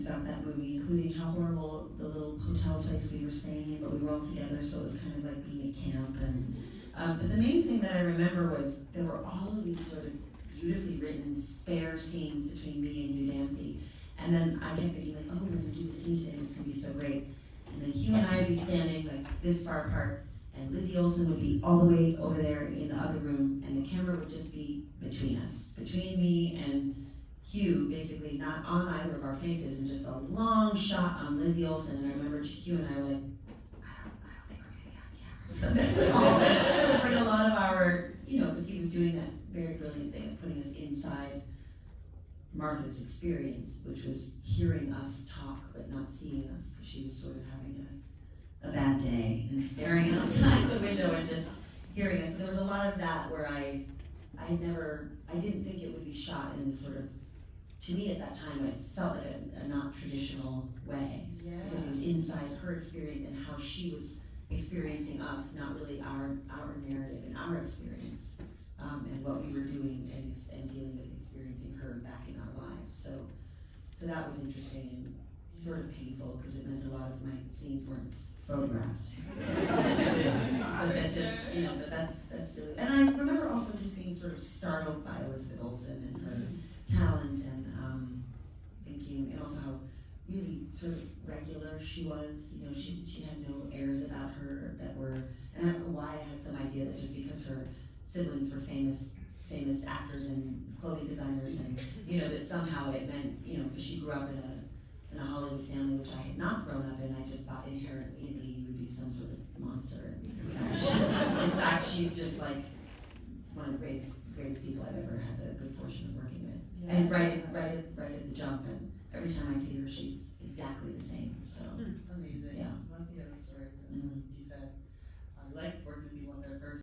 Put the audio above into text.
things about that movie, including how horrible the little hotel place we were staying in, but we were all together, so it was kind of like being at camp. But the main thing that I remember was there were all of these sort of beautifully written spare scenes between me and Hugh Dancy. And then I kept thinking like, oh, we're gonna do the scene today, it's gonna be so great. And then Hugh and I would be standing like this far apart, and Lizzie Olsen would be all the way over there in the other room, and the camera would just be between us, between me and Hugh, basically not on either of our faces, and just a long shot on Lizzie Olsen. And I remember Hugh and I were like, I don't think we're gonna be on camera. It was like a lot of our, because he was doing that very brilliant thing of putting us inside Martha's experience, which was hearing us talk but not seeing us, because she was sort of having a bad day and staring outside the window and just hearing us. So there was a lot of that where I didn't think it would be shot in this sort of, to me at that time, it felt like a not traditional way. Yeah. Because it was inside her experience and how she was experiencing us, not really our narrative and our experience, and what we were doing and dealing with experiencing her back in our lives. So that was interesting and sort of painful, because it meant a lot of my scenes weren't photographed. But that just, but that's really, and I remember also just being sort of startled by Elizabeth Olsen and her talent, and thinking, and also how really sort of regular she was. She had no airs about her that were, and I don't know why I had some idea that just because her siblings were famous actors and clothing designers, and that somehow it meant, because she grew up in a Hollywood family, which I had not grown up in, I just thought inherently you would be some sort of monster. In fact, she's just like one of the greatest people I've ever had the good fortune of working with. Yeah. And right at the jump, and every time I see her, she's exactly the same. So amazing. Yeah. One of the other stories, you said, I like working with you on their first